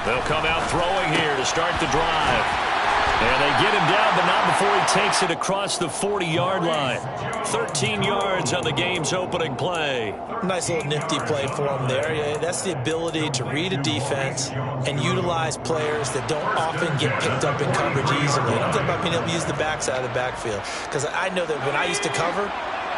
They'll come out throwing here to start the drive. And they get him down, but not before he takes it across the 40-yard line. 13 yards on the game's opening play. Nice little nifty play for him there. Yeah, that's the ability to read a defense and utilize players that don't often get picked up in coverage easily. And I'm talking about being able to use the backside of the backfield. Because I know that when I used to cover,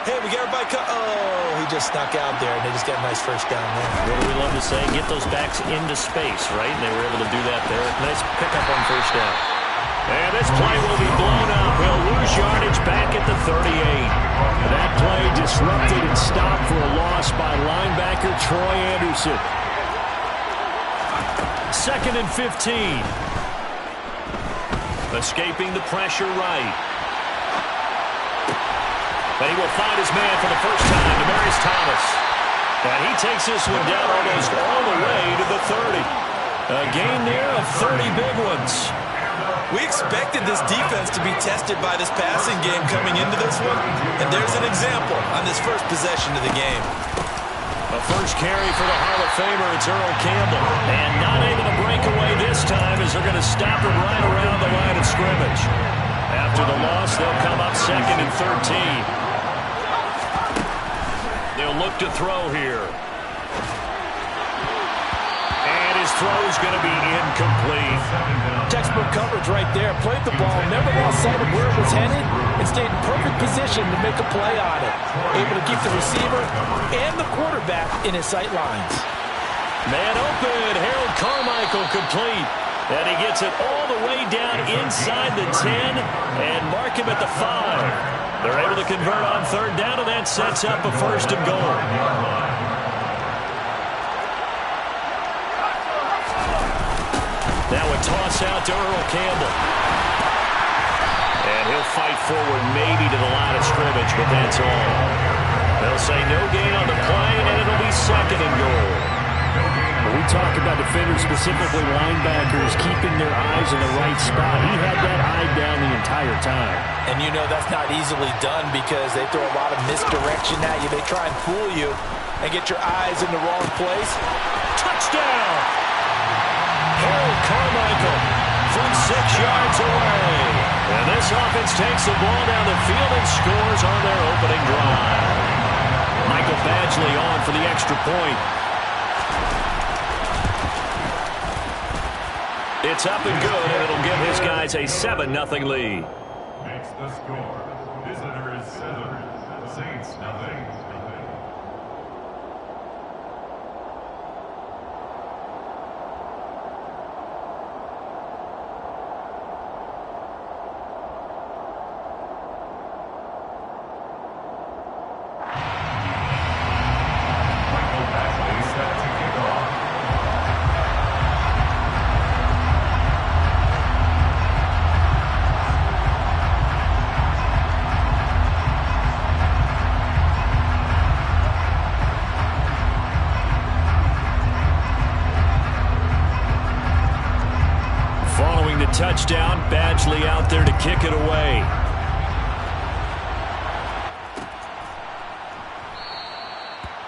hey, we got everybody oh, he just snuck out there, and they just got a nice first down there. What do we love to say? Get those backs into space, right? And they were able to do that there. Nice pickup on first down. And this play will be blown up. He'll lose yardage back at the 38. That play disrupted and stopped for a loss by linebacker Troy Anderson. 2nd and 15. Escaping the pressure right. But he will find his man for the first time, Demaryius Thomas. And he takes this one down almost all the way to the 30. A gain there of 30 big ones. We expected this defense to be tested by this passing game coming into this one, and there's an example on this first possession of the game. A first carry for the Hall of Famer, it's Earl Campbell. And not able to break away this time as they're going to stop him right around the line of scrimmage. After the loss, they'll come up 2nd and 13. They'll look to throw here. And his throw is going to be incomplete. Textbook coverage right there. Played the ball, never lost sight of where it was headed, and stayed in perfect position to make a play on it. Able to keep the receiver and the quarterback in his sight lines. Man open. Harold Carmichael complete. And he gets it all the way down inside the 10 and mark him at the 5. They're able to convert on 3rd down, and that sets up a 1st and goal. Now a toss out to Earl Campbell. And he'll fight forward maybe to the line of scrimmage, but that's all. They'll say no gain on the play, and it'll be 2nd and goal. We talk about defenders, specifically linebackers, keeping their eyes in the right spot. He had that eye down the entire time. And you know that's not easily done because they throw a lot of misdirection at you. They try and fool you and get your eyes in the wrong place. Touchdown! Harold Carmichael from 6 yards away. And this offense takes the ball down the field and scores on their opening drive. Michael Badgley on for the extra point. It's up and good, and it'll give his guys a 7-0 lead. Makes the score. Visitors 7, Saints 0. Touchdown, Badgley out there to kick it away.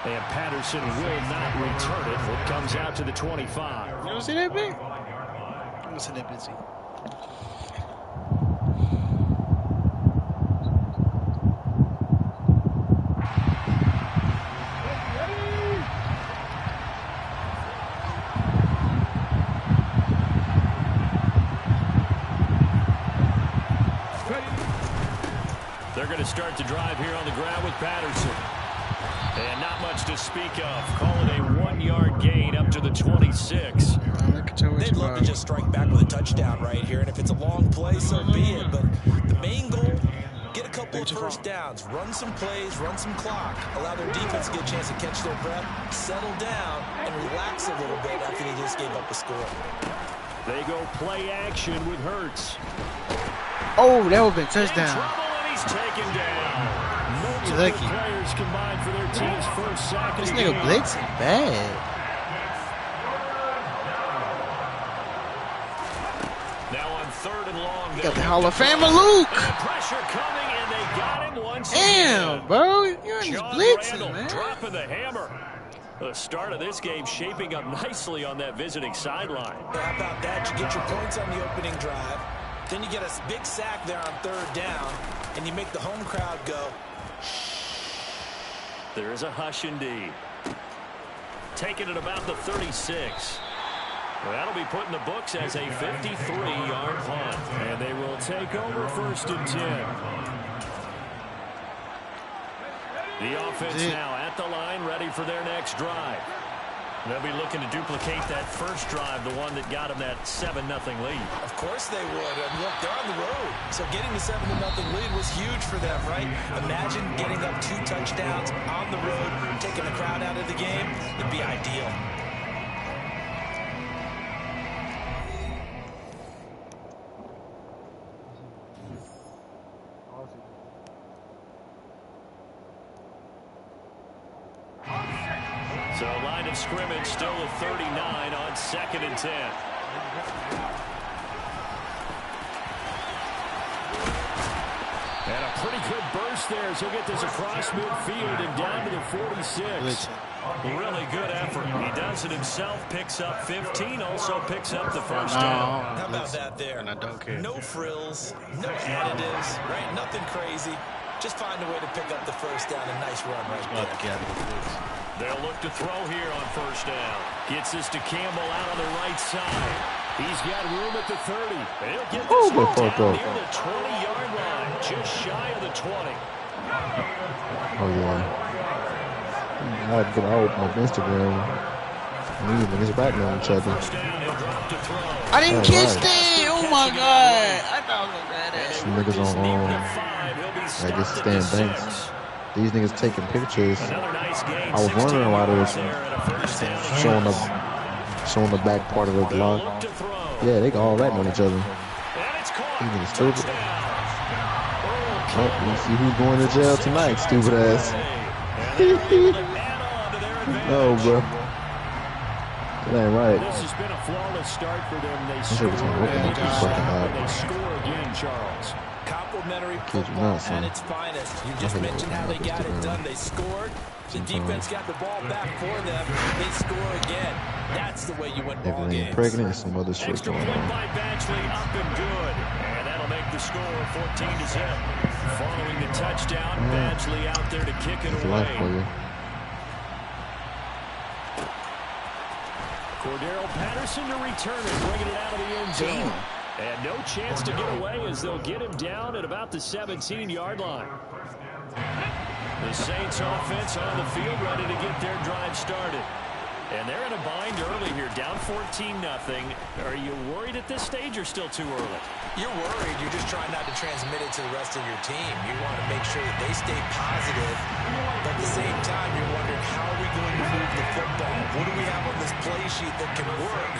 And Patterson will not return it. It comes out to the 25. You don't see that big? I don't see that busy. They're going to start the drive here on the ground with Patterson. And not much to speak of. Call it a 1-yard gain up to the 26. They'd love to just strike back with a touchdown right here. And if it's a long play, so be it. But the main goal, get a couple of first downs. Run some plays, run some clock. Allow their defense to get a chance to catch their breath, settle down, and relax a little bit after they just gave up a score. They go play action with Hurts. Oh, that would have been touchdown. He's taken down. Lucky. Players combined for their team's first sack. This nigga blitzing bad. Now on 3rd and long. Got the Hall of Famer Luke. Pressure coming, and they got him once Damn, again. bro. You're in this blitzing, Randall man. dropping the hammer. The start of this game shaping up nicely on that visiting sideline. How about that? You get your points on the opening drive. Then you get a big sack there on 3rd down, and you make the home crowd go. There is a hush indeed. Taking it about the 36. Well, that'll be put in the books as a 53-yard punt. And they will take over 1st and 10. The offense now at the line, ready for their next drive. They'll be looking to duplicate that first drive, the one that got them that 7-0 lead. Of course they would. And look, they're on the road. So getting the 7-0 lead was huge for them, right? Imagine getting up 2 touchdowns on the road, taking the crowd out of the game. It'd be ideal. So line of scrimmage still at 39 on 2nd and 10. And a pretty good burst there as he'll get this across midfield and down to the 46. Really good effort. He does it himself, picks up 15, also picks up the first down. How about that there? And I don't care. No frills, no additives, right? Nothing crazy. Just find a way to pick up the first down. A nice run right there. They'll look to throw here on 1st down. Gets this to Campbell out on the right side. He's got room at the 30. They'll get this one down near the 20-yard line, just shy of the 20. Oh, yeah. I had to get out my Instagram. And these niggas back on each other. I didn't catch that. Oh, my God. I thought it was badass. Some niggas on, I guess, Stan Banks. These niggas taking pictures. I was wondering why they was showing the back part of the block. Yeah, they all ratting on each other. These niggas stupid. Oh, you see who's going to jail tonight, stupid ass. No, bro. That ain't right. This has been a flawless start for them. They score again, Charles. Complimentary football at its finest. You just mentioned how they got it done. They scored. The defense got the ball back for them. They score again. That's the way you win ball games. Pregnant and some other shit Extra going point on. by Badgley, up and good. And that'll make the score 14-0. Following the touchdown, Badgley out there to kick it It's life for away. you. Cordero Patterson to return it, bringing it out of the end zone. And no chance to get away as they'll get him down at about the 17-yard line. The Saints offense on the field ready to get their drive started. And they're in a bind early here, down 14-0. Are you worried at this stage or still too early? You're worried. You're just trying not to transmit it to the rest of your team. You want to make sure that they stay positive. But at the same time, you're wondering, how are we going to move the football? What do we have on this play sheet that can work?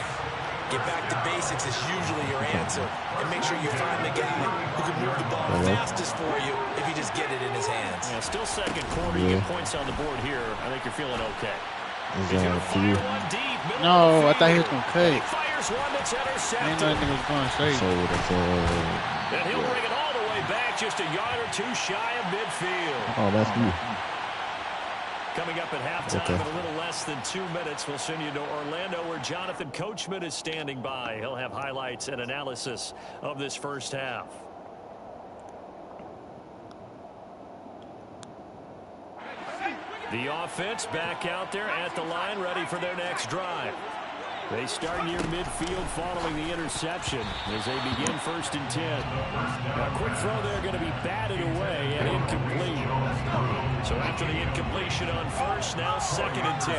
Get back to basics is usually your answer. And make sure you find the guy who can move the ball fastest for you if you just get it in his hands. Yeah, still second quarter. You get points on the board here. I think you're feeling okay. No, I thought he was going to cut. Fires one that's I didn't intercepted. know he was going straight. And he'll bring it all the way back, just a yard or two shy of midfield. Oh, that's you. Coming up at halftime in a little less than 2 minutes, we'll send you to Orlando where Jonathan Coachman is standing by. He'll have highlights and analysis of this first half. The offense back out there at the line, ready for their next drive. They start near midfield following the interception as they begin 1st and 10. Now, a quick throw there going to be batted away and incomplete. So after the incompletion on first, now 2nd and 10.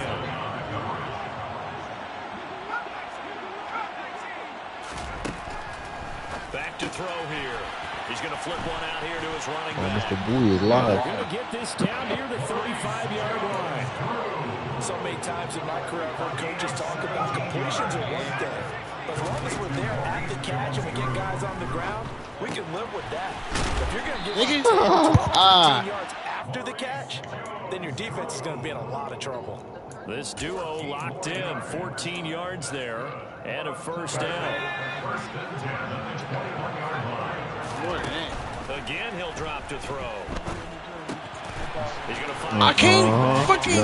Back to throw here. He's going to flip one out here to his running back. Mr. Bowie is live. Going to get this down near the 35-yard line. So many times in my career, I've heard coaches talk about completions are one thing. But as long as we're there at the catch and we get guys on the ground, we can live with that. If you're going to get 12 yards after the catch, then your defense is going to be in a lot of trouble. This duo locked in, 14 yards there, and a first down. Again, he'll drop to throw. I can't fucking.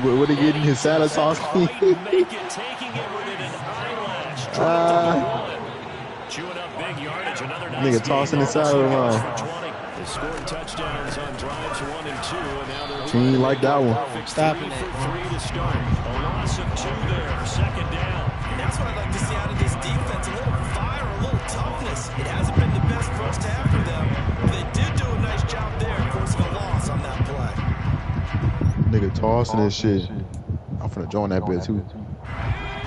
What are they getting? His salad sauce? Taking it with it, an eyelash. Chewing up big yardage. Another nice Nigga tossing his salad around. They scored touchdowns on drives 1 and 2, and now they're She ain't like that one. Stopping it. 3 to start. A loss of 2 there. Second down. And that's what I'd like to see out of this defense. A little fire, a little toughness. It hasn't been the best first half for them. They did do a nice job there, forcing a loss on that play. Nigga tossing this shit. I'm finna join that bit too.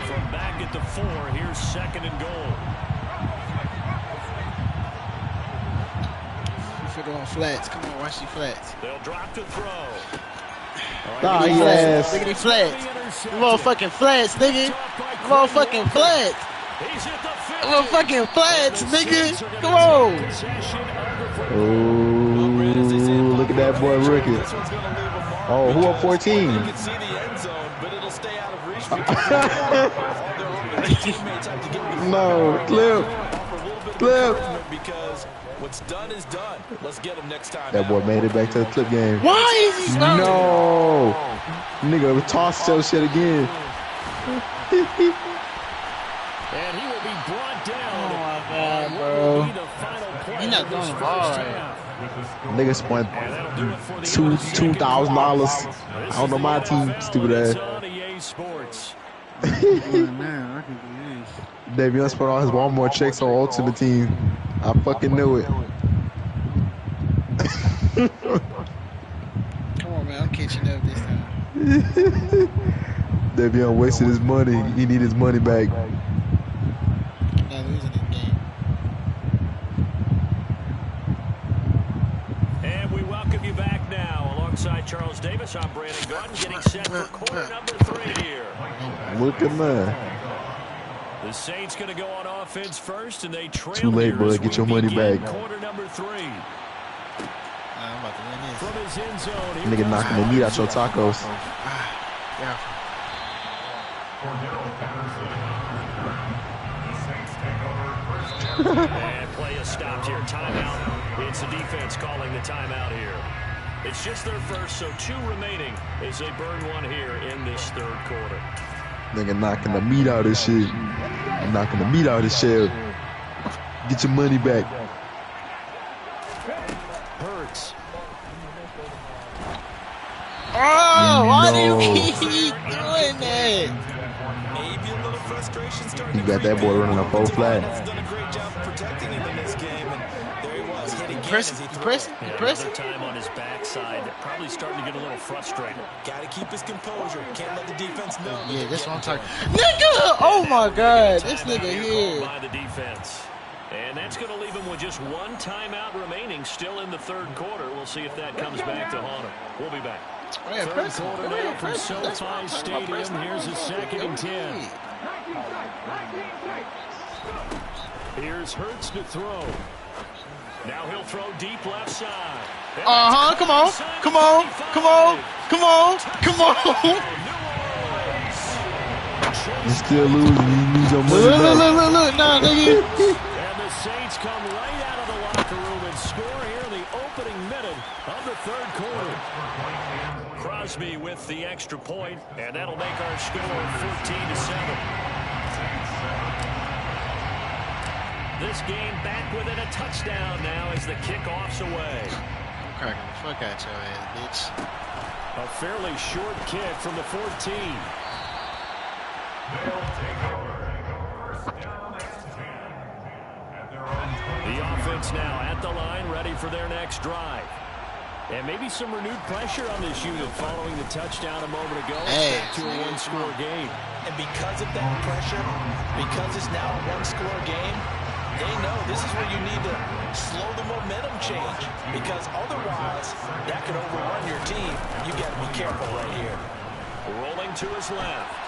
From back at the 4, here's second and goal. On flats. Come on, watch these flats. They'll drop to throw. Ah, yes. Look at these flats. Motherfucking flats, nigga. Motherfucking flats. Motherfucking flats, nigga. Come on. Oh, look at that boy Ricky. Oh, who up 14? You can see the end zone, but it'll stay out of reach for teammates have to get No, clip. because what's done is done. Let's get him next time. That boy made it back to the clip game. Why is he smoking? No. Nigga, toss your shit again. And he will be brought down. Oh my God, bro. He's not throwing the ball right. Nigga spent $2,000 on my team, stupid ass. Davion spent all his Walmart checks on Ultimate Team. I fucking knew it. Come on, man. I'm catching up this time. Davion wasted his money. He need his money back. Not losing this game. And we welcome you back now. Alongside Charles Davis, I'm Brandon Gordon, getting set for quarter number 3 here. Look at that. The Saints going to go on offense first, and they trail. Too late, bud. Get your money back. Quarter number 3. I'm about to win this. From his end zone. Nigga knocking the meat out your tacos. Yeah. And play is stopped here. Timeout. It's the defense calling the timeout here. It's just their first, so 2 remaining as they burn 1 here in this third quarter. Nigga knocking the meat out of this shit. Knocking the meat out of this shell. Get your money back. Hurts. Oh, why do you No. keep doing that? Maybe a little frustration starting. You got that boy running a 4 flat. Has done a great job of protecting him in this game, and there he was, hit again Press, as he threw. press, press. Another time on his backside. Probably starting to get a little frustrated. Got to keep his composure. Can't let the defense know. Yeah, that's what I'm talking. Nigga! Oh my God, this nigga here. By the defense. And that's going to leave him with just 1 timeout remaining still in the third quarter. We'll see if that comes back to haunt him. We'll be back. Oh, yeah, Third press him. quarter Oh, yeah, now from press him. That's what SoFi I'm talking about. Press Stadium. him. Here's his second and 10. Here's Hurts to throw. Now he'll throw deep left side. Uh-huh, come on, come on, come on, come on, come on. You still losing. You lose your money Look, back. look, nah, nigga. And the Saints come right out of the locker room and score here in the opening minute of the third quarter. Crosby with the extra point, and that'll make our score 14-7. This game back within a touchdown now as the kickoff's away. I'm cracking the fuck out your ass, bitch. A fairly short kick from the 14. The offense now at the line, ready for their next drive. And maybe some renewed pressure on this unit following the touchdown a moment ago. Hey. Back to a 1-score game. And because of that pressure, because it's now a 1-score game, they know this is where you need to slow the momentum change. Because otherwise, that could overrun your team. You got to be careful right here. Rolling to his left.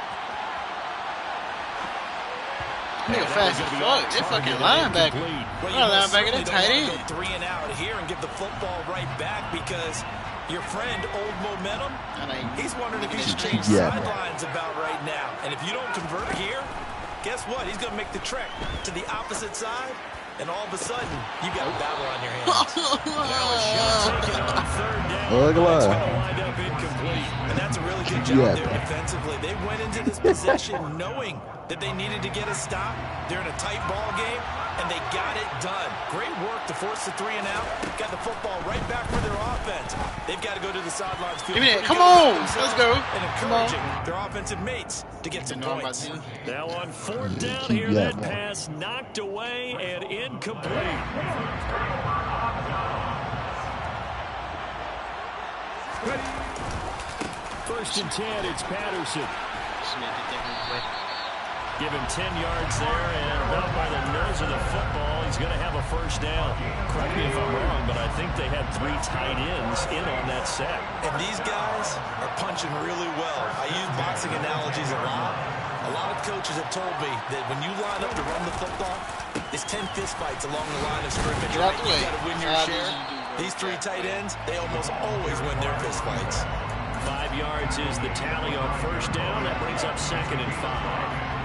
Nigga fast as fuck. That fucking linebacker. Well, Not a linebacker, that tight end. Go 3 and out here and give the football right back because your friend, Old Momentum, he's wondering if he should change sidelines about right now. And if you don't convert here, guess what? He's going to make the trek to the opposite side and all of a sudden, you got a battle on your hands. Look at that. And that's a really good job there defensively. They went into this possession knowing that they needed to get a stop. They're in a tight ball game, and they got it done. Great work to force the 3 and out. Got the football right back for their offense. They've got to go to the sidelines. Give me that. Come on. Let's go. And encouraging their offensive mates to get some points. Now on 4th down here, that pass knocked away and incomplete. First and 10, it's Patterson. Give him 10 yards there, and about by the nose of the football, he's going to have a first down. Correct me if I'm wrong, but I think they had 3 tight ends in on that set. And these guys are punching really well. I use boxing analogies a lot. A lot of coaches have told me that when you line up to run the football, it's 10 fist fights along the line of scrimmage. You got to win your share. These 3 tight ends, they almost always win their fist fights. 5 yards is the tally on first down. That brings up 2nd and 5.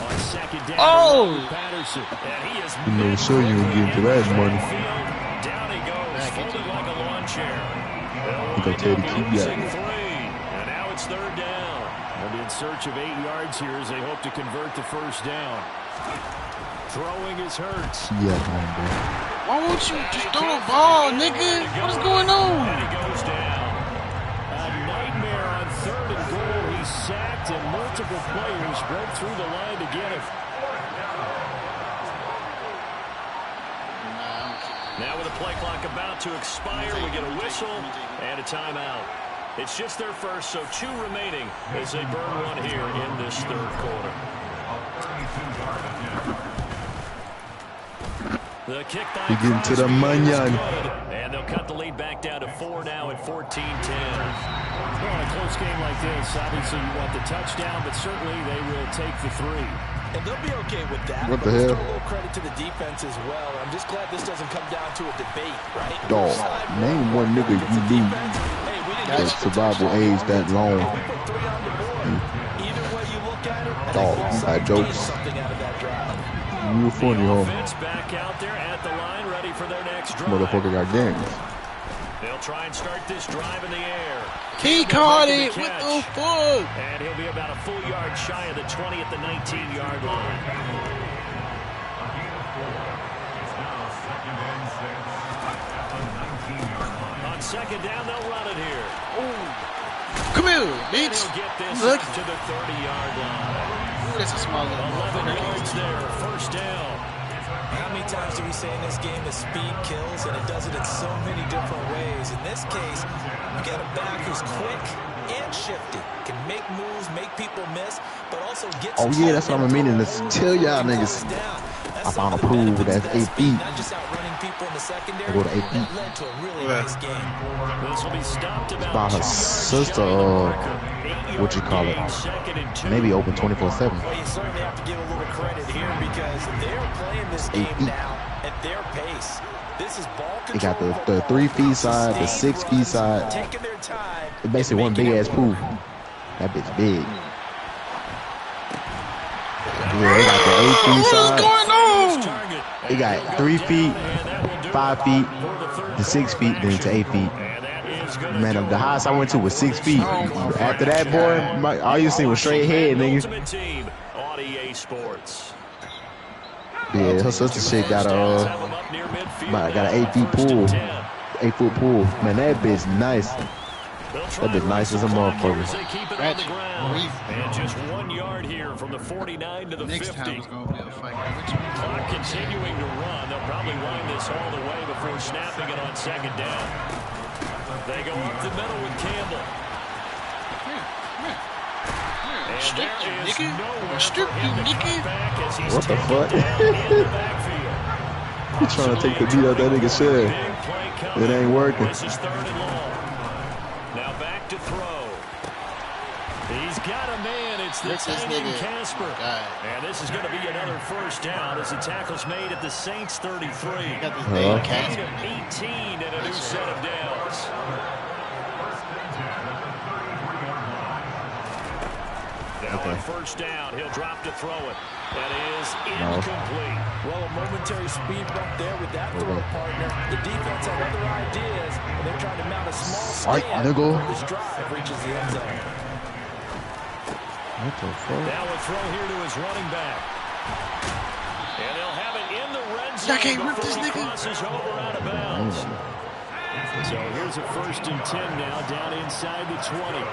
On 2nd down, Patterson. And he is make sure you give to that money. Down he goes, folded like a lawn chair. And now it's 3rd down. They'll be in search of 8 yards here as they hope to convert the first down. Throwing his Hurts. Why won't you just throw a ball, nigga? What is going on? And he goes down. A nightmare on 3rd and goal. He's sacked, and multiple players broke through the line to get him. Now with the play clock about to expire, we get a whistle and a timeout. It's just their first, so 2 remaining as they burn one here in this 3rd quarter. The kick by you get to the manyan. And they'll cut the lead back down to 4 now at 14-10. Well, in a close game like this, obviously you want the touchdown, but certainly they will take the 3. And they'll be okay with that. What the hell? A little credit to the defense as well. I'm just glad this doesn't come down to a debate, right? Dog, name one nigga you need that survival age that long. Either way you look at it, Dog, you got jokes. something out of that drive. You funny, home. Back out there at the line, ready for their next drive. Motherfucker got games. They'll try and start this drive in the air. He caught it. What the fuck? And he'll be about a full yard shy of the 20 at the 19-yard line. On 2nd down, they'll run it here. Come here, bitch. Look to the 30-yard line. That's a small little 11 yards there, first down. How many times do we say in this game that speed kills, and it does it in so many different ways? In this case, you got a back who's quick and shifty, can make moves, make people miss, but also gets. Oh yeah, that's what I'm meaning to tell y'all niggas. I found a pool that's 8 feet. Not just outrunning people in the secondary. I go to 8 feet. That led to a really nice game. This will be stopped It's by her sister, what you call it? Maybe open 24/7. Well, you certainly have to give a little credit here because they're playing this game now at their pace. This is ball They got control. the 3 feet side, the 6 feet side. Taking their time. It's basically one big ass pool. That bitch big. Yeah, they got the 8 feet What's side. going on? They got 3 feet, 5 feet, to 6 feet, then to 8 feet. Man, the highest I went to was 6 feet. After that, boy, all you see was straight head, nigga. Yeah, her sister shit got an 8 feet pool, 8 foot pool. Man, that bitch nice. That bitch nice as a motherfucker. And just 1 yard here from the 49 to the 50. Clock continuing to run. They'll probably wind this all the way before snapping it on 2nd down. They go up the middle with Campbell. Strip you, nigga. Strip you, nigga. What the fuck? He trying to take the beat out that nigga shit. It ain't working. This is 3rd and long. Now back to throw. He's got a man. It's the tight end Casper. And this is going to be another first down as the tackle's made at the Saints 33. Got this name Casper. 18 and a new set of downs. on first down, he'll drop to throw it. That is incomplete. Well, a momentary speed bump there with that throw partner. The defense had other ideas, and they're trying to mount a small stand before this drive reaches the end zone. What the fuck? Now a throw here to his running back. And they'll have it in the red zone. I can't rip this nigga. Crosses over out of bounds. So here's a 1st and 10 now, down inside the 20.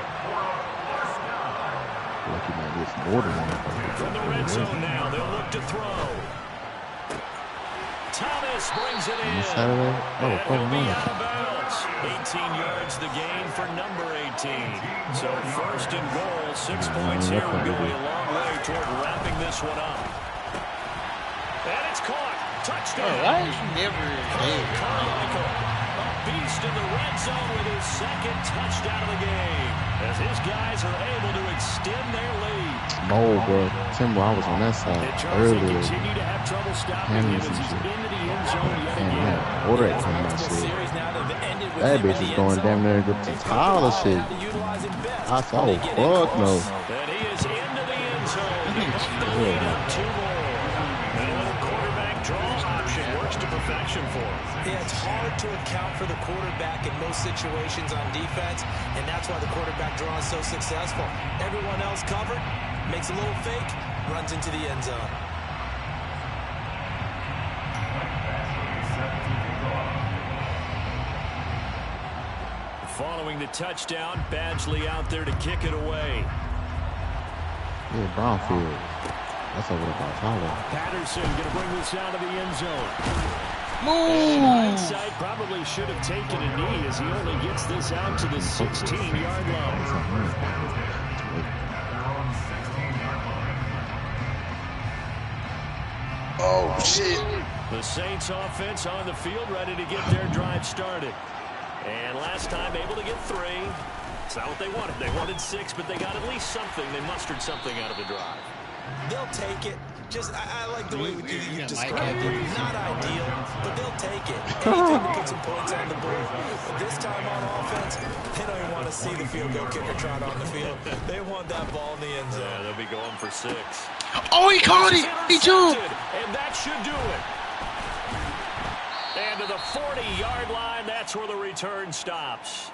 Lucky man, this border one. From the red zone now, they'll look to throw. Thomas brings it in. Saturday? Oh, and he'll be man. out of bounds. 18 yards the gain for number 18. So 1st and goal, 6 points here will go a long way toward wrapping this one up. And it's caught. Touchdown. Oh, why is he never there? Carmichael, a beast in the red zone with his 2nd touchdown of the game. As his guys are able to extend their lead. No, bro. Timber, I was on that side earlier. Continue to have trouble stopping him as he's into the end zone yet again. Order it coming out shit. That bitch is going damn near to the tile of shit. I saw, fuck no. And he is into the end zone. Up 2 more. And a little quarterback draw option works to perfection for him. Yeah, it's hard to account for the quarterback in most situations on defense, and that's why the quarterback draw is so successful. Everyone else covered, makes a little fake, runs into the end zone. Following the touchdown, Badgley out there to kick it away. Yeah, Brownfield. That's over there by Tyler. Patterson going to bring this out of the end zone. Move! Hindsight probably should have taken a knee as he only gets this out to the 16-yard line. Oh, shit. The Saints offense on the field ready to get their drive started. And last time able to get 3. It's not what they wanted. They wanted 6, but they got at least something. They mustered something out of the drive. They'll take it. Just, I like the way you described it. Not ideal, but they'll take it. Anything to put some points on the board. But this time on offense, they don't even want to see the field goal kicker trot on the field. They want that ball in the end zone. Yeah, they'll be going for 6. Oh, he caught it. He jumped. And that should do it. And to the 40-yard line, that's where the return stops.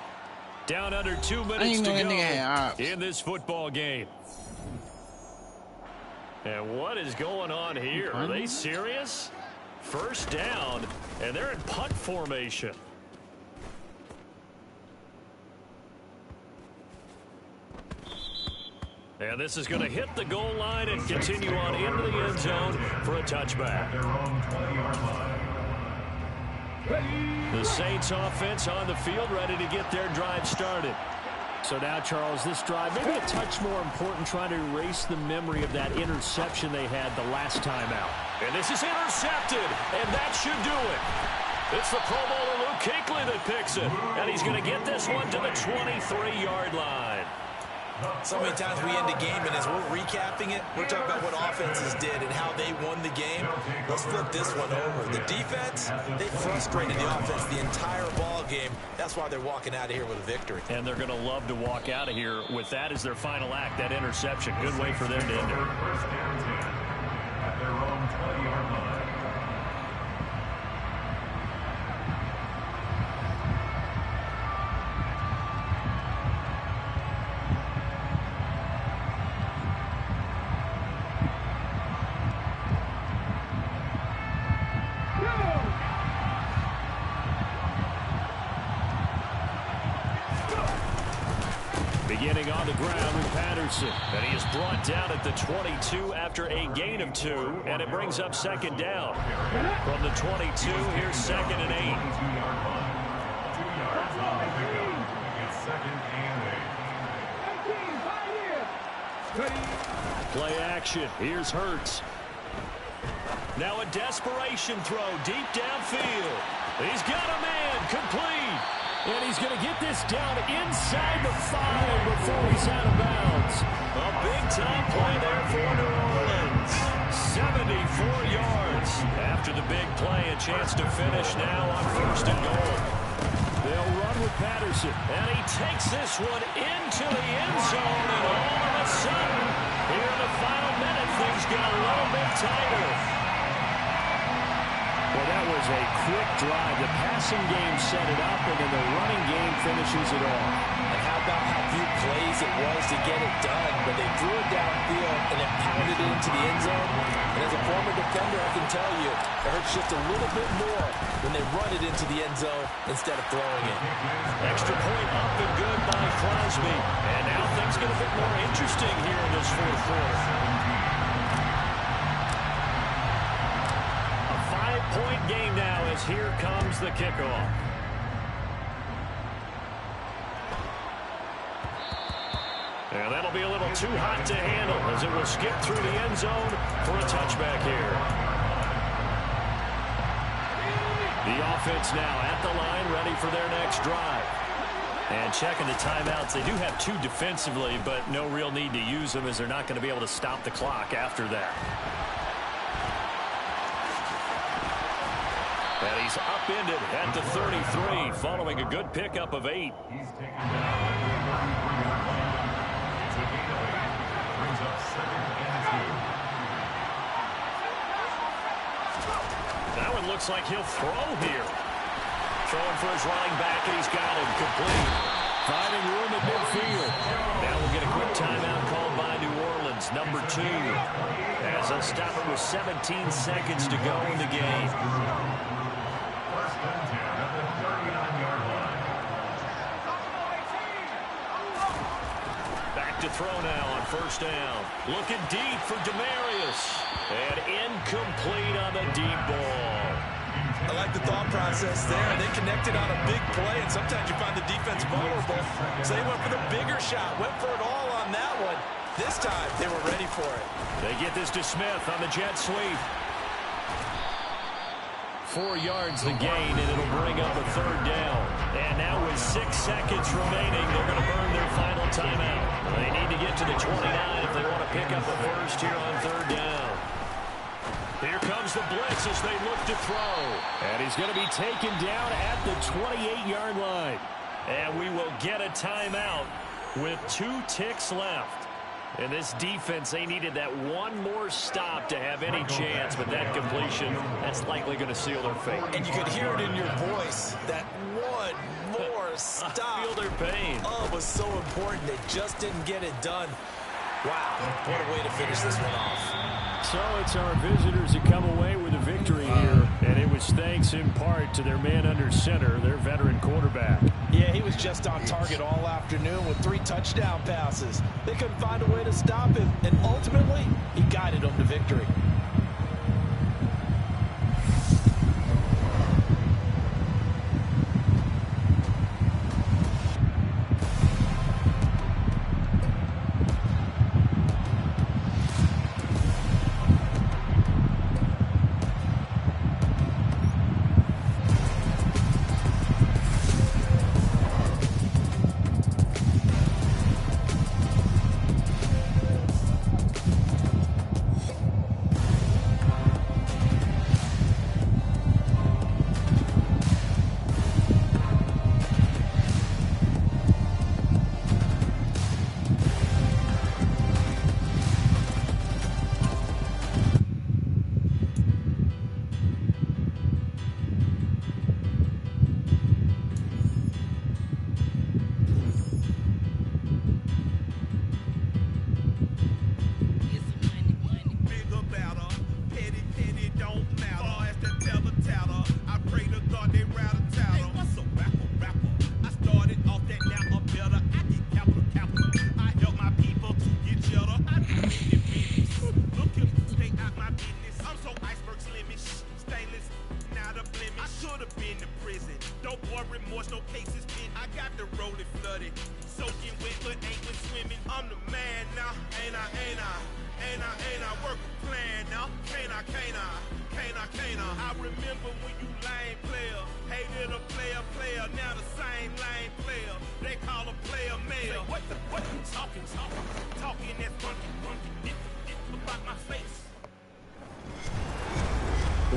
Down under 2 minutes to go in this football game. And what is going on here? Are they serious? 1st down, and they're in punt formation. And this is going to hit the goal line and continue on into the end zone for a touchback. The Saints offense on the field ready to get their drive started. So now, Charles, this drive maybe a touch more important, trying to erase the memory of that interception they had the last time out. And this is intercepted, and that should do it. It's the Pro Bowler Luke Kuechly that picks it, and he's going to get this one to the 23-yard line. So many times we end a game, and as we're recapping it, we're talking about what offenses did and how they won the game. Let's flip this one over. The defense, they frustrated the offense the entire ball game. That's why they're walking out of here with a victory. And they're going to love to walk out of here with that as their final act, that interception. Good way for them to end it. At their own 20-yard line. Beginning on the ground with Patterson. And he is brought down at the 22 after a gain of 2. And it brings up 2nd down. From the 22, here's 2nd and 8. 2 yard line. 2 yards on the pickup. It's 2nd and 8. Play action. Here's Hurts. Now a desperation throw deep downfield. He's got a man. Complete. And he's going to get this down inside the 5 before he's out of bounds. A big-time play there for New Orleans. 74 yards. After the big play, a chance to finish now on 1st and goal. They'll run with Patterson. And he takes this one into the end zone, and all of a sudden, Here in the final minute, things get a little bit tighter. Well, that was a quick drive. The passing game set it up, and then the running game finishes it off. And how about how few plays it was to get it done, but they threw it downfield and then pounded it into the end zone. And as a former defender, I can tell you, it hurts just a little bit more when they run it into the end zone instead of throwing it. Extra point up and good by Crosby. And now things get a bit more interesting here in this fourth quarter. A 5-point game now as here comes the kickoff. And that'll be a little too hot to handle as it will skip through the end zone for a touchback here. The offense now at the line, ready for their next drive. And checking the timeouts, they do have 2 defensively, but no real need to use them as they're not going to be able to stop the clock after that. And he's upended at the 33, following a good pickup of 8. He's taken down. Brings up 2nd and 2. That one looks like he'll throw here. Throwing for his running back, and he's got him complete. Finding room at midfield. Now we'll get a quick timeout called by New Orleans, number 2. As they'll stop it with 17 seconds to go in the game. 1st and 10 at the 39-yard line. Back to throw now on 1st down. Looking deep for Demarius. And incomplete on the deep ball. I like the thought process there. They connected on a big play, and sometimes you find the defense vulnerable. So they went for the bigger shot, went for it all on that one. This time, they were ready for it. They get this to Smith on the jet sweep. 4 yards the gain, and it'll bring up a 3rd down. And now with 6 seconds remaining, they're going to burn their final timeout. They need to get to the 29 if they want to pick up a first here on 3rd down. Here comes the blitz as they look to throw. And he's going to be taken down at the 28-yard line. And we will get a timeout with 2 ticks left. And this defense, they needed that one more stop to have any chance, but that completion, that's likely going to seal their fate. And you could hear it in your voice, that one more stop. I feel their pain. Oh, it was so important. They just didn't get it done. Wow, what a way to finish this one off. So it's our visitors that come away with a victory here, and it was thanks in part to their man under center, their veteran quarterback. Yeah, he was just on target all afternoon with 3 touchdown passes. They couldn't find a way to stop him, and ultimately, he guided them to victory.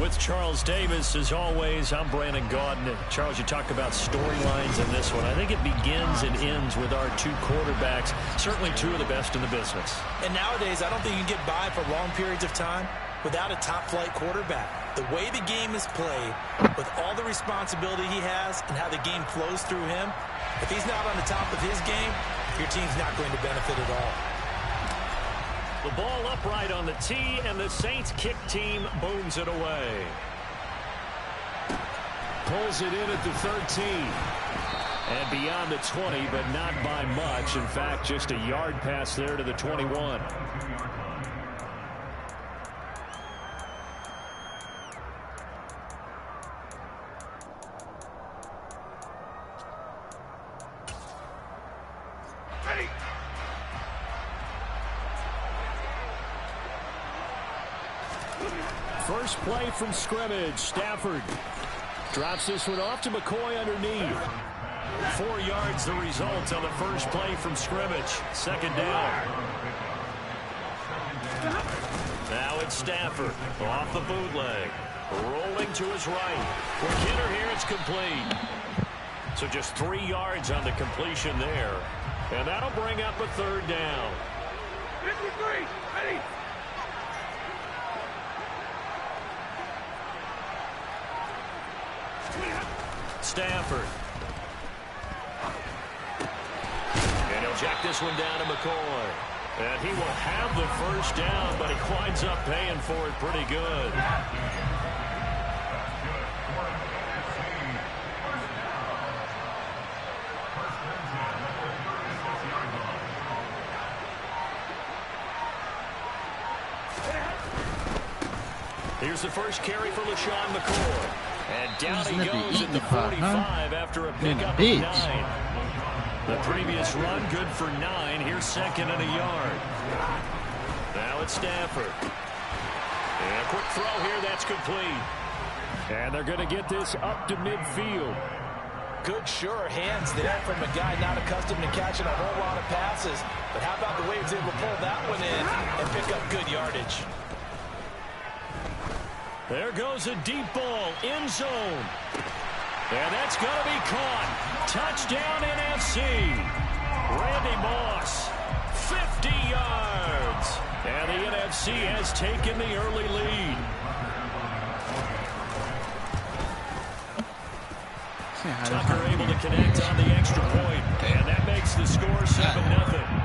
With Charles Davis, as always, I'm Brandon Gaudin. Charles, you talk about storylines in this one. I think it begins and ends with our two quarterbacks, certainly two of the best in the business. And nowadays, I don't think you can get by for long periods of time without a top-flight quarterback. The way the game is played, with all the responsibility he has and how the game flows through him, if he's not on the top of his game, your team's not going to benefit at all. The ball upright on the tee, and the Saints kick team booms it away. Pulls it in at the 13. And beyond the 20, but not by much. In fact, just a yard pass there to the 21. First play from scrimmage. Stafford drops this one off to McCoy underneath. 4 yards the result on the first play from scrimmage. Second down. Now it's Stafford off the bootleg. Rolling to his right. For Kidder here, it's complete. So just 3 yards on the completion there. And that'll bring up a third down. 53, ready. Stafford. And he'll jack this one down to McCoy. And he will have the first down, but he winds up paying for it pretty good. Here's the first carry for LaShawn McCoy. And down he goes at the 45 after a pickup of 9. The previous run good for 9. Here's second and a yard. Now it's Stafford. And a quick throw here. That's complete. And they're going to get this up to midfield. Good, sure hands there from a guy not accustomed to catching a whole lot of passes. But how about the way he was able to pull that one in and pick up good yardage? There goes a deep ball, end zone. And that's going to be caught. Touchdown NFC. Randy Moss, 50 yards. And the NFC has taken the early lead. Tucker able to connect on the extra point. And that makes the score 7-0.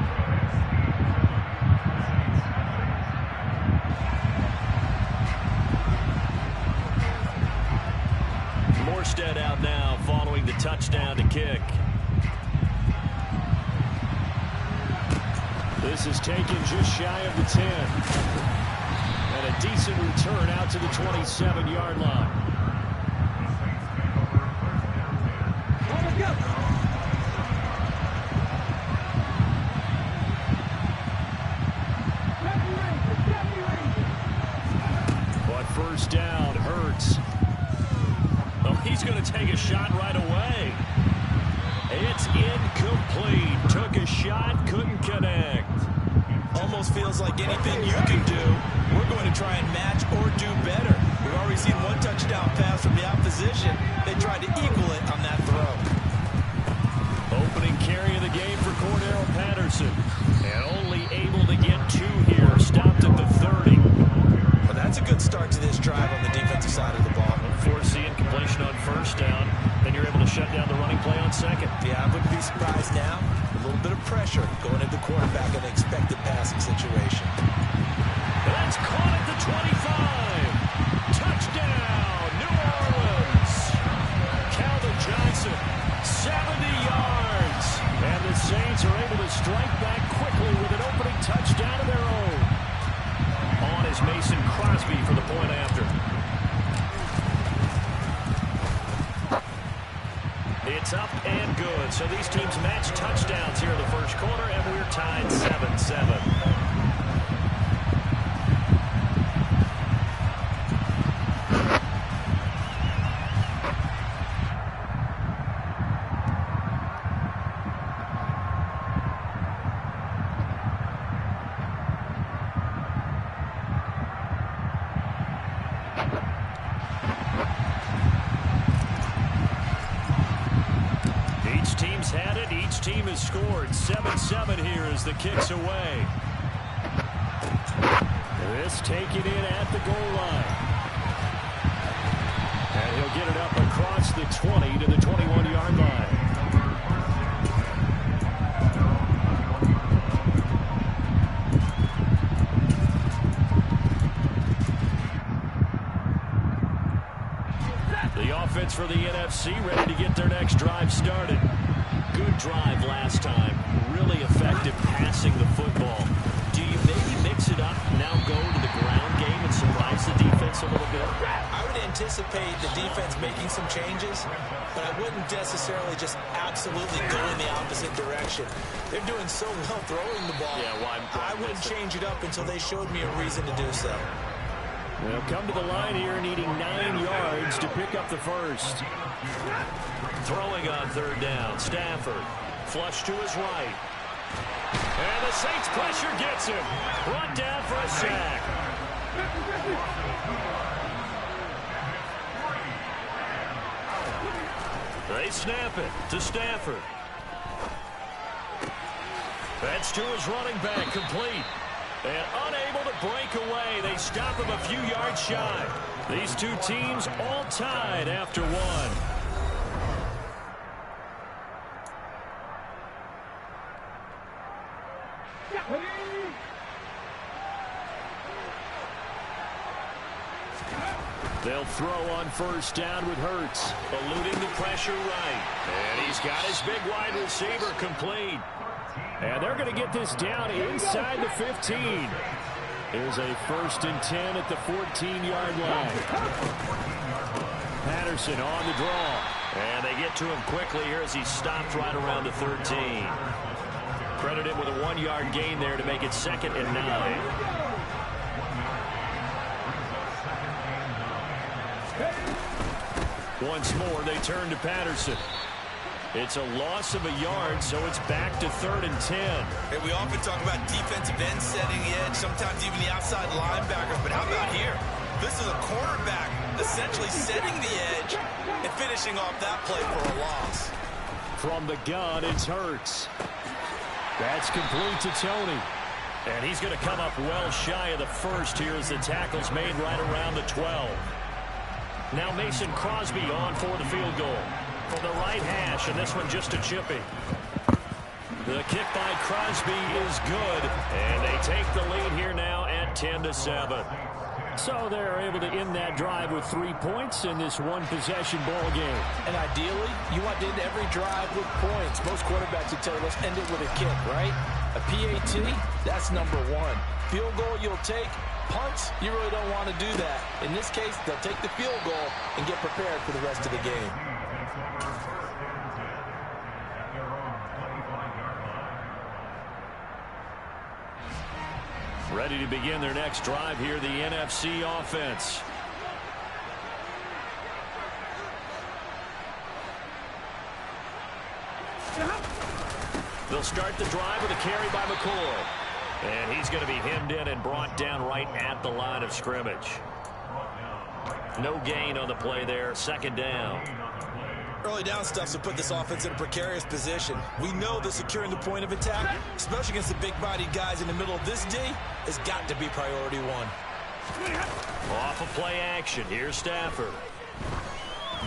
Morstead out now following the touchdown to kick. This is taken just shy of the 10. And a decent return out to the 27-yard line. But first down, Hurts. He's going to take a shot right away. It's incomplete. Took a shot, couldn't connect. Almost feels like anything you can do, we're going to try and match or do better. We've already seen one touchdown pass from the opposition. They tried to equal it on that throw. Opening carry of the game for Cordero Patterson. And only able to get 2 here. Stopped at the 30. Well, that's a good start to this drive on the defensive side of the ball. Force the incompletion on first down. Then you're able to shut down the running play on second. Yeah, I wouldn't be surprised now. A little bit of pressure going into the quarterback in an expected passing situation. That's caught at the 25. Touchdown, New Orleans. Calvin Johnson, 70 yards. And the Saints are able to strike back quickly with an opening touchdown of their own. On is Mason Crosby for the point after. It's up and good. So these teams match touchdowns here in the first quarter, and we're tied 7-7. teams had it. Each team has scored. 7-7 here as the kick's away. This taken in at the goal line. And he'll get it up across the 20 to the 21-yard line. The offense for the NFC ready to get their next drive started. Good drive last time. Really effective passing the football. Do you maybe mix it up, now go to the ground game and surprise the defense a little bit? I would anticipate the defense making some changes, but I wouldn't necessarily just absolutely go in the opposite direction. They're doing so well throwing the ball. Yeah, well, I wouldn't change it up until they showed me a reason to do so. They'll come to the line here needing 9 yards to pick up the first. Throwing on third down. Stafford. Flush to his right. And the Saints pressure gets him. Brought down for a sack. They snap it to Stafford. That's to his running back, complete. And unable to break away. They stop him a few yards shy. These two teams all tied after one. They'll throw on first down with Hurts. Eluding the pressure right. And he's got his big wide receiver complete. And they're going to get this down inside the 15. Here's a 1st and 10 at the 14-yard line. Patterson on the draw. And they get to him quickly here as he stopped right around the 13. Credit him with a 1-yard gain there to make it 2nd and 9. Once more, they turn to Patterson. It's a loss of a yard, so it's back to 3rd and 10. Hey, we often talk about defensive ends setting the edge, sometimes even the outside linebackers, but how about here? This is a cornerback essentially setting the edge and finishing off that play for a loss. From the gun, it's Hurts. That's complete to Tony. And he's going to come up well shy of the first here as the tackle's made right around the 12. Now Mason Crosby on for the field goal. From the right hash, and this one just a chipping. The kick by Crosby is good, and they take the lead here now at 10-7. So they're able to end that drive with 3 points in this one-possession ball game. And ideally, you want to end every drive with points. Most quarterbacks would tell you, let's end it with a kick, right? A PAT, that's number one. Field goal you'll take. Punts, you really don't want to do that. In this case, they'll take the field goal and get prepared for the rest of the game. Ready to begin their next drive here, the NFC offense. They'll start the drive with a carry by McCoy. And he's going to be hemmed in and brought down right at the line of scrimmage. No gain on the play there. 2nd down. Early down stuff will put this offense in a precarious position. We know that securing the point of attack, especially against the big-bodied guys in the middle of this D, has got to be priority one. Off of play action. Here's Stafford.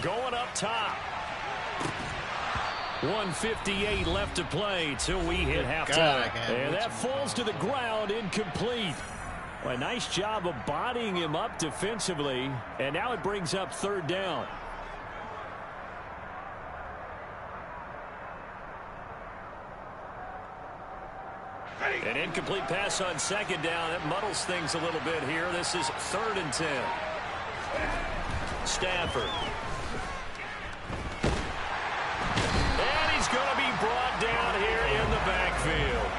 Going up top. 1:58 left to play till we hit halftime. And that falls to the ground, incomplete. Well, a nice job of bodying him up defensively. And now it brings up 3rd down. An incomplete pass on 2nd down. It muddles things a little bit here. This is 3rd and 10. Stafford. And he's going to be brought down here in the backfield.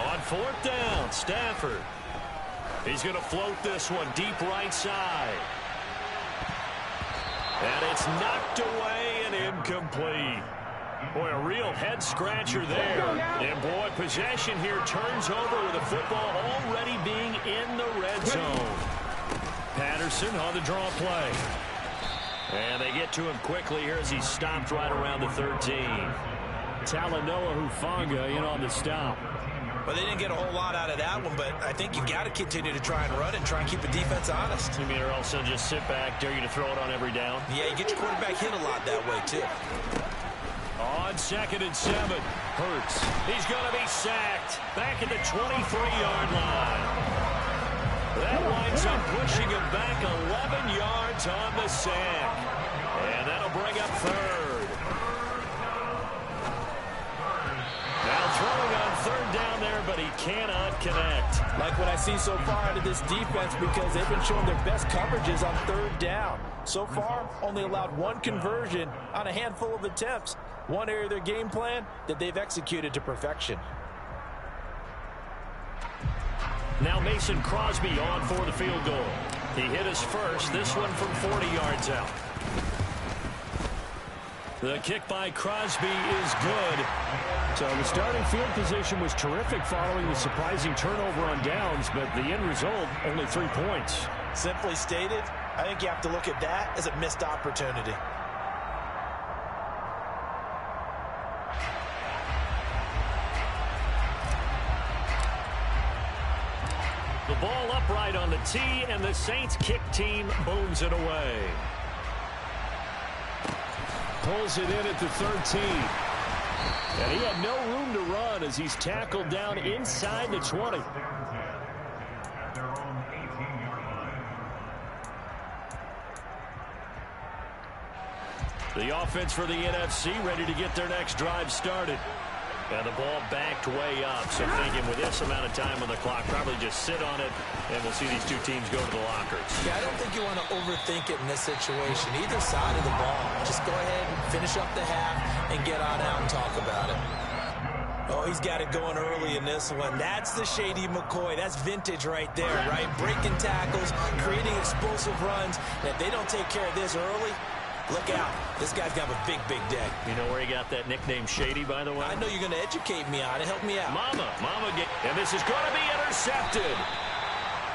On 4th down, Stafford. He's going to float this one deep right side. And it's knocked away and incomplete. Boy, a real head-scratcher there. And, boy, possession here turns over with the football already being in the red zone. Patterson on the draw play. And they get to him quickly here as he's stopped right around the 13. Talanoa Hufanga in on the stop. Well, they didn't get a whole lot out of that one, but I think you've got to continue to try and run and try and keep the defense honest. You mean or also just sit back, dare you to throw it on every down? Yeah, you get your quarterback hit a lot that way, too. On 2nd and 7, Hurts. He's going to be sacked back at the 23-yard line. That winds up pushing him back 11 yards on the sack. And that'll bring up 3rd. Now throwing on 3rd down there, but he cannot connect. Like what I see so far out of this defense, because they've been showing their best coverages on 3rd down. So far, only allowed 1 conversion on a handful of attempts. One area of their game plan that they've executed to perfection. Now Mason Crosby on for the field goal. He hit his first, this one from 40 yards out. The kick by Crosby is good. So the starting field position was terrific following the surprising turnover on downs, but the end result, only 3 points. Simply stated, I think you have to look at that as a missed opportunity. The ball upright on the tee, and the Saints kick team booms it away. Pulls it in at the 13. And he had no room to run as he's tackled down inside the 20. The offense for the NFC ready to get their next drive started. And the ball backed way up. So thinking with this amount of time on the clock, probably just sit on it, and we'll see these two teams go to the lockers. Yeah, I don't think you want to overthink it in this situation. Either side of the ball. Just go ahead and finish up the half and get on out and talk about it. Oh, he's got it going early in this one. That's the Shady McCoy. That's vintage right there, right? Breaking tackles, creating explosive runs. And if they don't take care of this early, look out. This guy's got a big, big day. You know where he got that nickname Shady, by the way? I know you're going to educate me on it. Help me out. Mama, and this is going to be intercepted.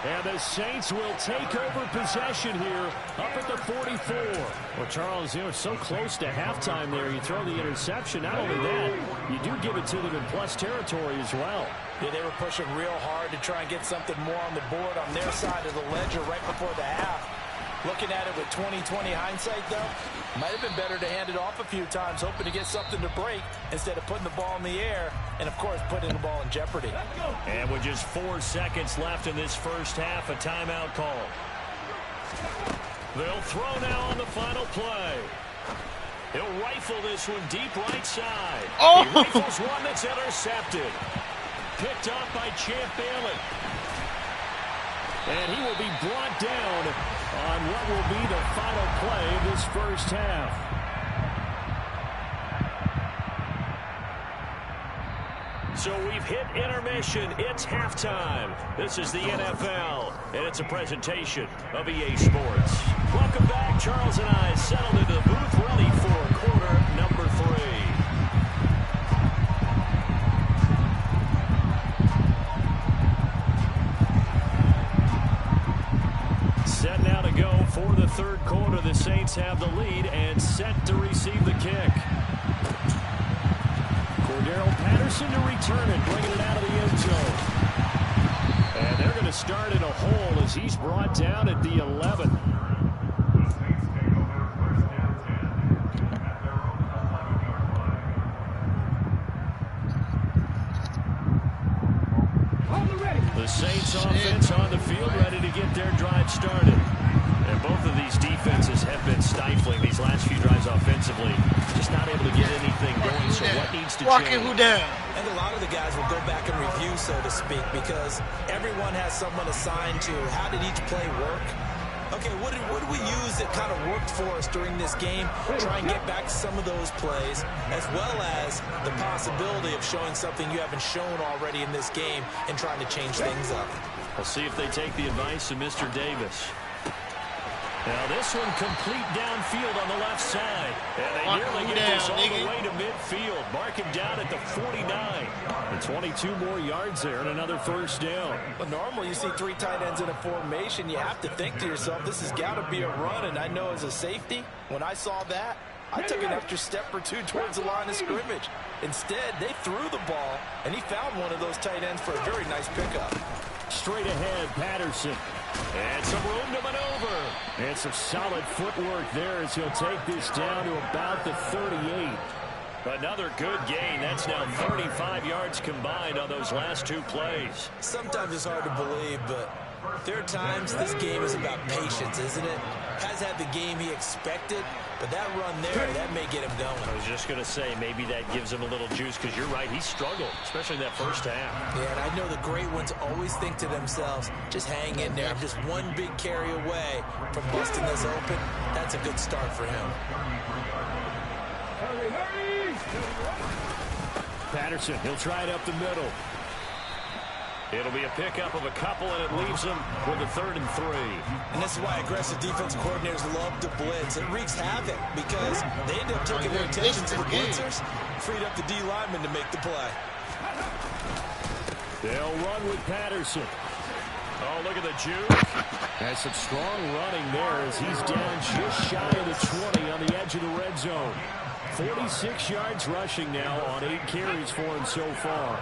And the Saints will take over possession here up at the 44. Well, Charles, you know, so close to halftime there. You throw the interception. Not only that, you do give it to them in plus territory as well. Yeah, they were pushing real hard to try and get something more on the board on their side of the ledger right before the half. Looking at it with 20/20 hindsight, though, might have been better to hand it off a few times, hoping to get something to break instead of putting the ball in the air and, of course, putting the ball in jeopardy. And with just 4 seconds left in this first half, a timeout call. They'll throw now on the final play. He'll rifle this one deep right side. Oh! He rifles one that's intercepted. Picked up by Champ Bailey. And he will be brought down on what will be the final play of this first half. So we've hit intermission. It's halftime. This is the NFL, and it's a presentation of EA Sports. Welcome back. Charles and I settled into the booth, ready for quarter number 3. Set now to go for the third quarter. The Saints have the lead and set to receive the kick. Cordero Patterson to return it, bringing it out of the end zone. And they're going to start in a hole as he's brought down at the 11. The Saints offense on the field, ready to get their drive started. And both of these defenses have been stifling these last few drives offensively. Just not able to get anything going, so what needs to change? Who down? I think a lot of the guys will go back and review, so to speak, because everyone has someone assigned to how did each play work. Okay, what did we use that kind of worked for us during this game? Try and get back to some of those plays, as well as the possibility of showing something you haven't shown already in this game and trying to change things up. We'll see if they take the advice of Mr. Davis. Now this one complete downfield on the left side. And they nearly get this all the way to midfield. Mark him down at the 49. And 22 more yards there and another first down. Well, normally you see 3 tight ends in a formation. You have to think to yourself, this has got to be a run. And I know as a safety, when I saw that, I took an extra step or 2 towards the line of scrimmage. Instead, they threw the ball, and he found one of those tight ends for a very nice pickup. Straight ahead, Patterson. And some room to maneuver. And some solid footwork there as he'll take this down to about the 38. Another good gain. That's now 35 yards combined on those last 2 plays. Sometimes it's hard to believe, but there are times this game is about patience, isn't it? Has had the game he expected, but that run there, that may get him going. I was just going to say, maybe that gives him a little juice, because you're right, he struggled, especially in that first half. Yeah, and I know the great ones always think to themselves, just hang in there. I'm just one big carry away from busting this open. That's a good start for him. Patterson, he'll try it up the middle. It'll be a pickup of a couple, and it leaves them with a 3rd and 3. And this is why aggressive defensive coordinators love to blitz. It wreaks havoc because they end up taking their attention to the blitzers, freed up the D lineman to make the play. They'll run with Patterson. Oh, look at the juke. Has some strong running there as he's down just shy of the 20 on the edge of the red zone. 46 yards rushing now on 8 carries for him so far.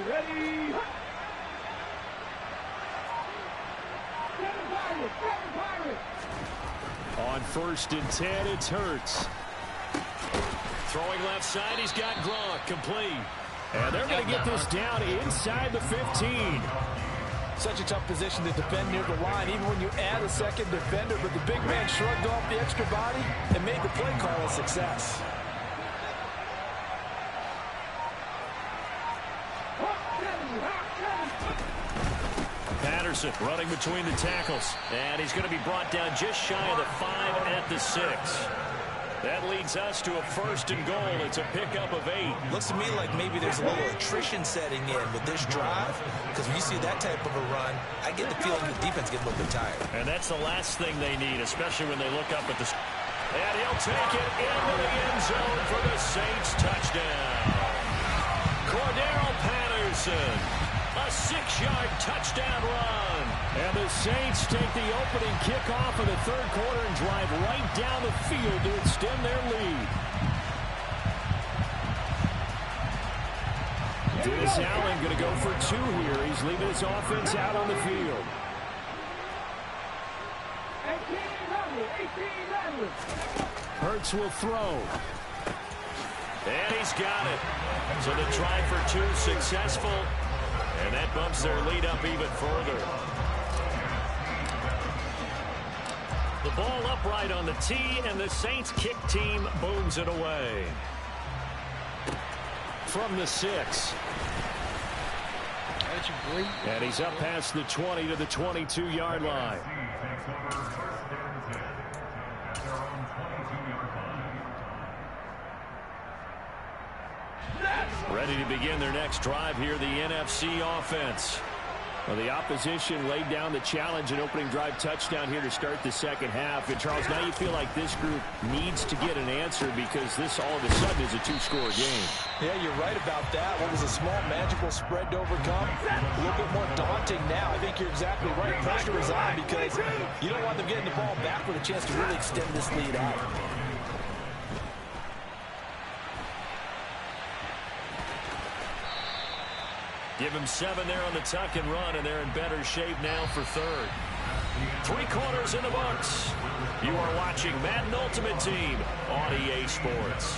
Ready. On 1st and 10, it's Hurts. Throwing left side, he's got Gronk, complete. And they're going to get this down inside the 15. Such a tough position to defend near the line, even when you add a second defender. But the big man shrugged off the extra body and made the play call a success. Patterson running between the tackles. And he's going to be brought down just shy of the 5 at the 6. That leads us to a 1st and goal. It's a pickup of 8. Looks to me like maybe there's a little attrition setting in with this drive, because when you see that type of a run, I get the feeling the defense gets a little bit tired. And that's the last thing they need, especially when they look up at the... And he'll take it into the end zone for the Saints touchdown. Cordero Patterson. A 6-yard touchdown run. And the Saints take the opening kickoff of the 3rd quarter and drive right down the field to extend their lead. Dennis Allen going to go for 2 here. He's leaving his offense out on the field. Hurts will throw. And he's got it. So the try for 2 successful. And that bumps their lead up even further. The ball upright on the tee, and the Saints kick team booms it away. From the 6. And he's up past the 20 to the 22-yard line. Ready to begin their next drive here, the NFC offense. Well, the opposition laid down the challenge and opening drive touchdown here to start the 2nd half. And, Charles, now you feel like this group needs to get an answer because this all of a sudden is a 2-score game. Yeah, you're right about that. What was a small magical spread to overcome? A little bit more daunting now. I think you're exactly right. Pressure is on because you don't want them getting the ball back with a chance to really extend this lead out. Give him 7 there on the tuck and run, and they're in better shape now for 3rd. 3 quarters in the books. You are watching Madden Ultimate Team on EA Sports.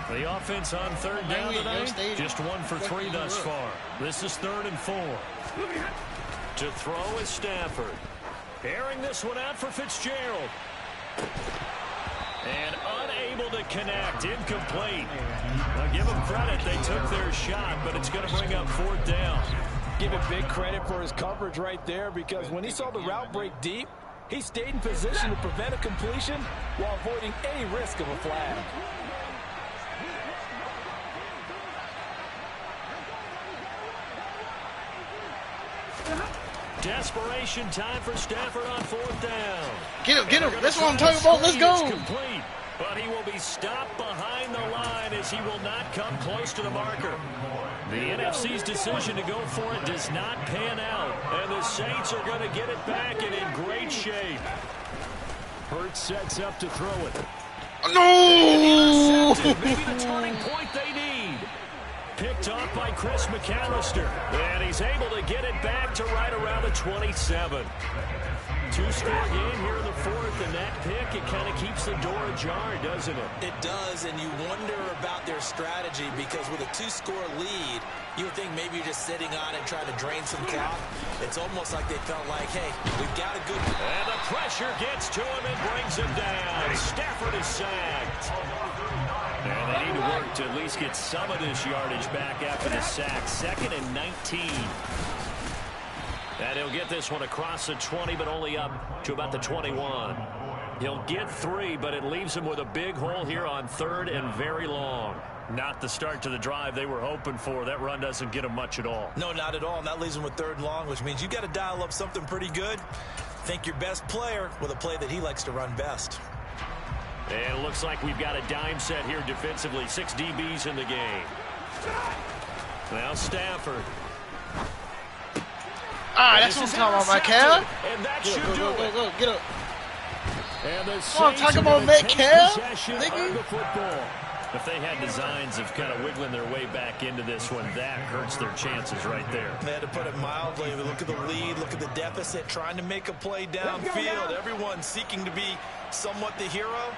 The offense on 3rd down today, just 1 for 3 thus far. This is 3rd and 4. To throw is Stafford. Airing this one out for Fitzgerald. And unable to connect. Incomplete. Now give them credit. They took their shot, but it's going to bring up 4th down. Give him big credit for his coverage right there because when he saw the route break deep, He stayed in position to prevent a completion while avoiding any risk of a flag. Desperation time for Stafford on 4th down. Get him, get him. That's what I'm talking about. Let's go. Complete, but he will be stopped behind the line as he will not come close to the marker. The NFC's decision to go for it does not pan out, and the Saints are going to get it back and in great shape. Hurts sets up to throw it. No! Maybe the turning point they need. Picked off by Chris McAllister. And he's able to get it back to right around the 27. Two-score game here in the 4th, and that pick, it kind of keeps the door ajar, doesn't it? It does, and you wonder about their strategy because with a 2-score lead, you would think maybe you're just sitting on it trying to drain some clock. It's almost like they felt like, hey, we've got a good... And the pressure gets to him and brings him down. Stafford is sacked. And they need to work to at least get some of this yardage back after the sack. 2nd and 19. And he'll get this one across the 20, but only up to about the 21. He'll get 3, but it leaves him with a big hole here on 3rd and very long. Not the start to the drive they were hoping for. That run doesn't get him much at all. No, not at all. And that leaves him with 3rd and long, which means you've got to dial up something pretty good. Think your best player with a play that he likes to run best. And it looks like we've got a dime set here defensively. 6 DBs in the game. Now Stafford. That's what I'm talking about, Michael. And that should do it. Go, get up. And the I'm talking about Metcalf, nigga. The football. If they had designs of kind of wiggling their way back into this one, that hurts their chances right there. They had to put it mildly. Look at the lead. Look at the deficit. Trying to make a play downfield. Everyone seeking to be somewhat the hero.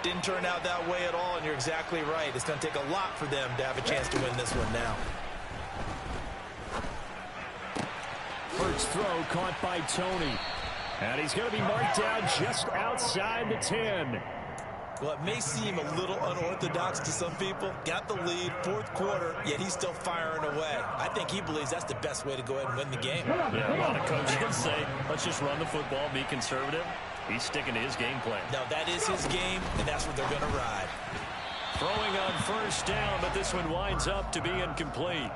Didn't turn out that way at all, and you're exactly right. It's going to take a lot for them to have a chance to win this one now. First throw caught by Tony. And he's going to be marked down just outside the 10. Well, it may seem a little unorthodox to some people. Got the lead, 4th quarter, yet he's still firing away. I think he believes that's the best way to go ahead and win the game. Yeah, a lot of coaches say, let's just run the football, be conservative. He's sticking to his game plan. No, that is his game, and that's what they're going to ride. Throwing on 1st down, but this one winds up to be incomplete.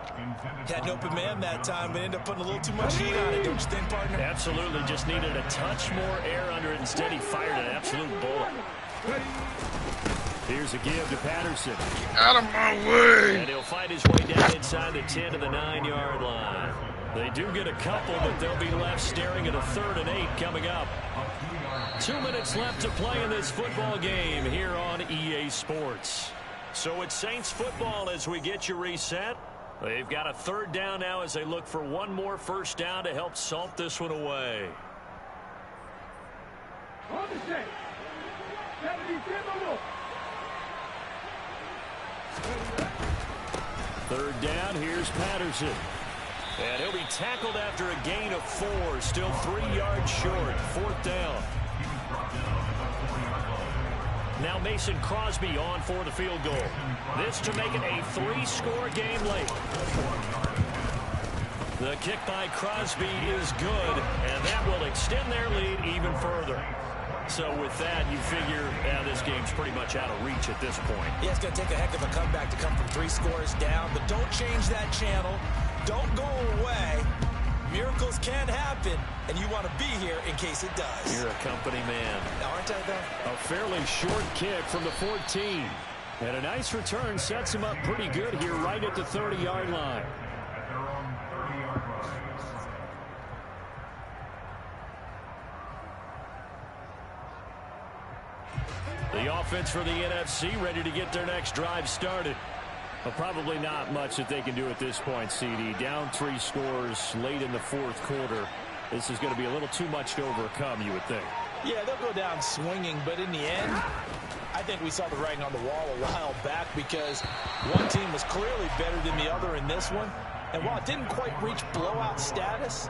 Had an open man that time, but ended up putting a little too much heat on it, don't you think, partner? Absolutely, just needed a touch more air under it. Instead, he fired an absolute bullet. Here's a give to Patterson. Out of my way. And he'll find his way down inside the 10 to the 9-yard line. They do get a couple, but they'll be left staring at a 3rd and 8 coming up. 2 minutes left to play in this football game here on EA Sports. So it's Saints football as we get you reset. They've got a 3rd down now as they look for one more 1st down to help salt this one away. 3rd down, here's Patterson. And he'll be tackled after a gain of 4, still 3 yards short. 4th down. Now Mason Crosby on for the field goal. This to make it a 3-score game late. The kick by Crosby is good, and that will extend their lead even further. So with that, you figure this game's pretty much out of reach at this point. Yeah, it's going to take a heck of a comeback to come from 3 scores down, but don't change that channel. Don't go away. Miracles can happen, and you want to be here in case it does. You're a company man. Aren't I, though? A fairly short kick from the 14. And a nice return sets him up pretty good here right at the 30-yard line. The offense for the NFC ready to get their next drive started. Well, probably not much that they can do at this point, CD. Down 3 scores late in the 4th quarter. This is going to be a little too much to overcome, you would think. Yeah, they'll go down swinging, but in the end, I think we saw the writing on the wall a while back because one team was clearly better than the other in this one. And while it didn't quite reach blowout status,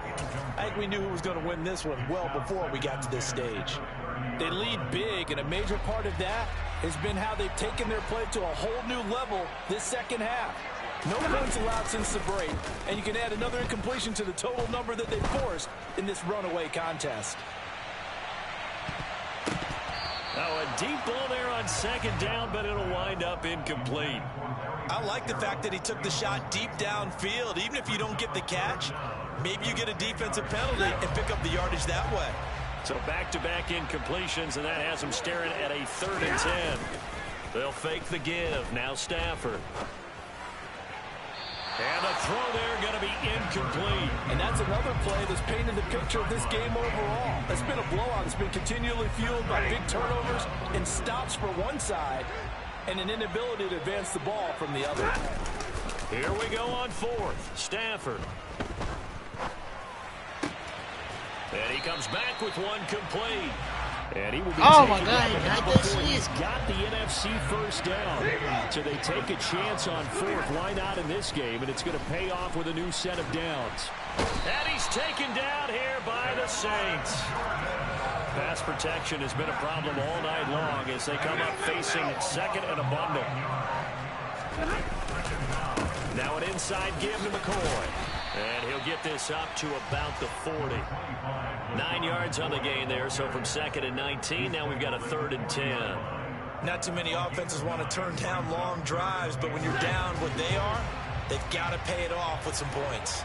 I think we knew who was going to win this one well before we got to this stage. They lead big, and a major part of that has been how they've taken their play to a whole new level this 2nd half. No points allowed since the break, and you can add another incompletion to the total number that they forced in this runaway contest. Oh, a deep ball there on second down, but it'll wind up incomplete. I like the fact that he took the shot deep downfield. Even if you don't get the catch, maybe you get a defensive penalty and pick up the yardage that way. So back-to-back incompletions, and that has him staring at a 3rd and 10. They'll fake the give. Now Stafford. And the throw there going to be incomplete. And that's another play that's painted the picture of this game overall. It's been a blowout. It's been continually fueled by big turnovers and stops for one side and an inability to advance the ball from the other. Here we go on 4th. Stafford. And he comes back with one complete. And he will be oh my God, he got that shit. He's got the NFC first down. So they take a chance on 4th. Why not in this game? And it's going to pay off with a new set of downs. And he's taken down here by the Saints. Pass protection has been a problem all night long as they come up facing 2nd and a bundle. Now an inside give to McCoy. And he'll get this up to about the 40. 9 yards on the gain there, so from 2nd and 19, now we've got a 3rd and 10. Not too many offenses want to turn down long drives, but when you're down what they are, they've got to pay it off with some points.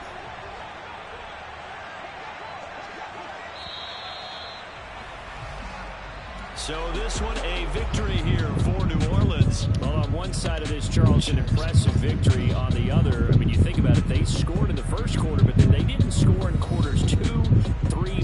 So this one, a victory here for New Orleans. Well, on one side of this, Charles, an impressive victory. On the other, I mean, you think about it, they scored in the first quarter, but then they didn't score in quarters 2, 3,